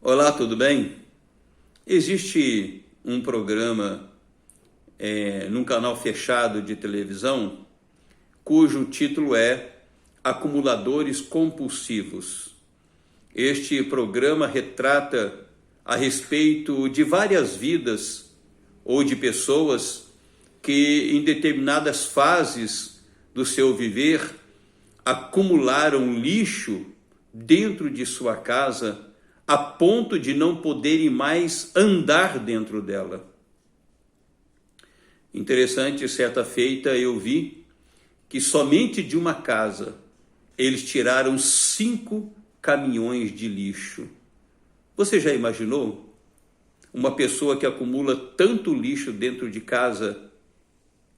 Olá, tudo bem? Existe um programa num canal fechado de televisão cujo título é Acumuladores Compulsivos. Este programa retrata a respeito de várias vidas ou de pessoas que em determinadas fases do seu viver acumularam lixo dentro de sua casa a ponto de não poderem mais andar dentro dela. Interessante, certa feita eu vi que somente de uma casa eles tiraram 5 caminhões de lixo. Você já imaginou uma pessoa que acumula tanto lixo dentro de casa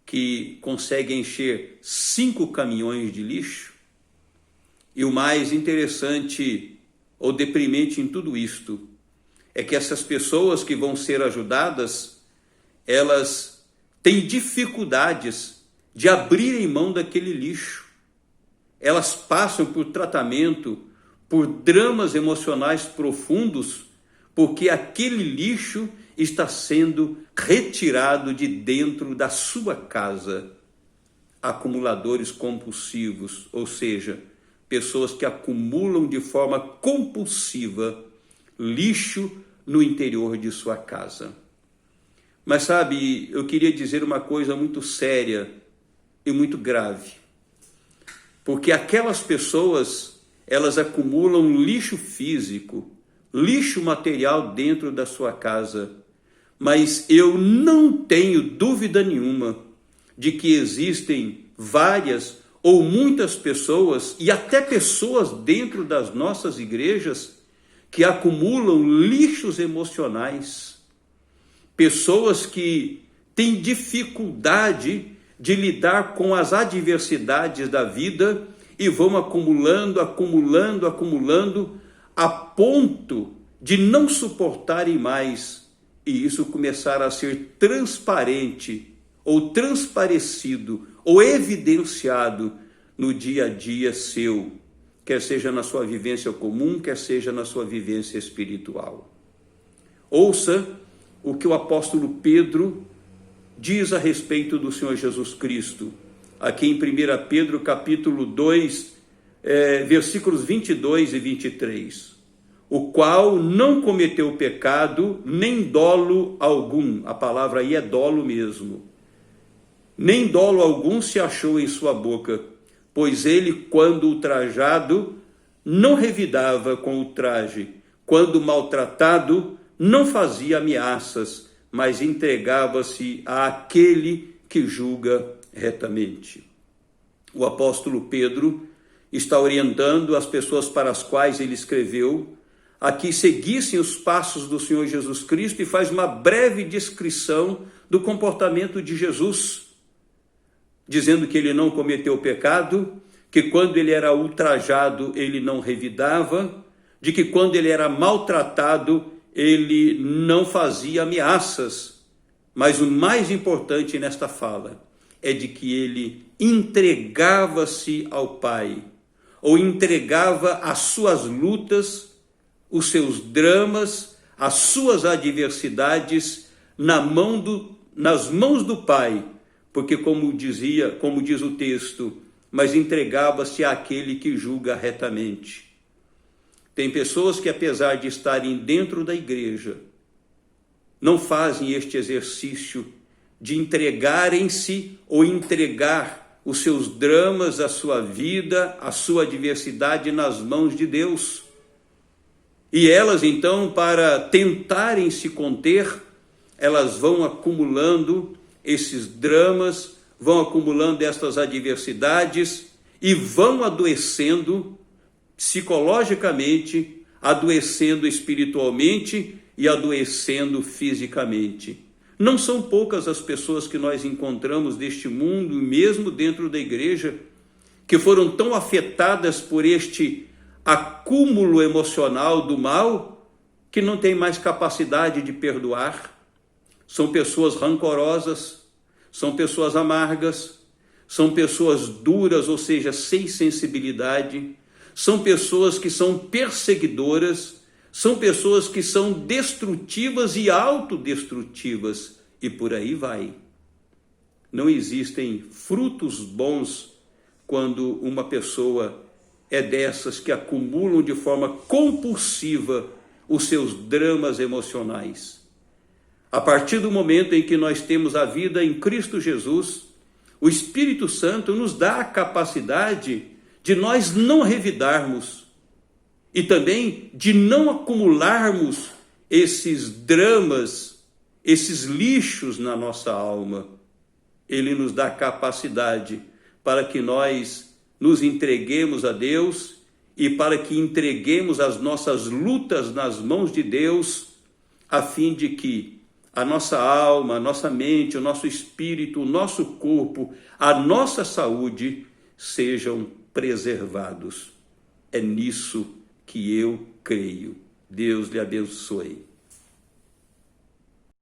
que consegue encher 5 caminhões de lixo? E o mais interessante ou deprimente em tudo isto é que essas pessoas que vão ser ajudadas, elas têm dificuldades de abrirem mão daquele lixo. Elas passam por tratamento, por dramas emocionais profundos, porque aquele lixo está sendo retirado de dentro da sua casa. Acumuladores compulsivos, ou seja, pessoas que acumulam de forma compulsiva lixo no interior de sua casa. Mas sabe, eu queria dizer uma coisa muito séria e muito grave. Porque aquelas pessoas, elas acumulam lixo físico, lixo material dentro da sua casa. Mas eu não tenho dúvida nenhuma de que existem várias ou muitas pessoas, e até pessoas dentro das nossas igrejas, que acumulam lixos emocionais. Pessoas que têm dificuldade de lidar com as adversidades da vida e vão acumulando, a ponto de não suportarem mais, e isso começar a ser transparente, ou transparecido, ou evidenciado no dia a dia seu, quer seja na sua vivência comum, quer seja na sua vivência espiritual. Ouça o que o apóstolo Pedro diz a respeito do Senhor Jesus Cristo, aqui em 1 Pedro capítulo 2, versículos 22 e 23. O qual não cometeu pecado, nem dolo algum, a palavra aí é dolo mesmo, nem dolo algum se achou em sua boca, pois ele, quando ultrajado, não revidava com ultraje, quando maltratado, não fazia ameaças, mas entregava-se àquele que julga retamente. O apóstolo Pedro está orientando as pessoas para as quais ele escreveu a que seguissem os passos do Senhor Jesus Cristo e faz uma breve descrição do comportamento de Jesus, dizendo que ele não cometeu pecado, que quando ele era ultrajado ele não revidava, de que quando ele era maltratado ele não fazia ameaças. Mas o mais importante nesta fala é de que ele entregava-se ao Pai, ou entregava as suas lutas, os seus dramas, as suas adversidades nas mãos do Pai, porque como diz o texto, mas entregava-se àquele que julga retamente. Tem pessoas que, apesar de estarem dentro da igreja, não fazem este exercício de entregarem-se ou entregar os seus dramas, a sua vida, a sua adversidade nas mãos de Deus. E elas, então, para tentarem se conter, elas vão acumulando esses dramas, vão acumulando estas adversidades e vão adoecendo psicologicamente, adoecendo espiritualmente e adoecendo fisicamente. Não são poucas as pessoas que nós encontramos neste mundo, mesmo dentro da igreja, que foram tão afetadas por este acúmulo emocional do mal, que não tem mais capacidade de perdoar. São pessoas rancorosas, são pessoas amargas, são pessoas duras, ou seja, sem sensibilidade, são pessoas que são perseguidoras, São pessoas que são destrutivas e autodestrutivas, e por aí vai. Não existem frutos bons quando uma pessoa é dessas que acumulam de forma compulsiva os seus dramas emocionais. A partir do momento em que nós temos a vida em Cristo Jesus, o Espírito Santo nos dá a capacidade de nós não revidarmos e também de não acumularmos esses dramas, esses lixos na nossa alma. Ele nos dá capacidade para que nós nos entreguemos a Deus e para que entreguemos as nossas lutas nas mãos de Deus, a fim de que a nossa alma, a nossa mente, o nosso espírito, o nosso corpo, a nossa saúde sejam preservados. É nisso que eu creio. Deus lhe abençoe.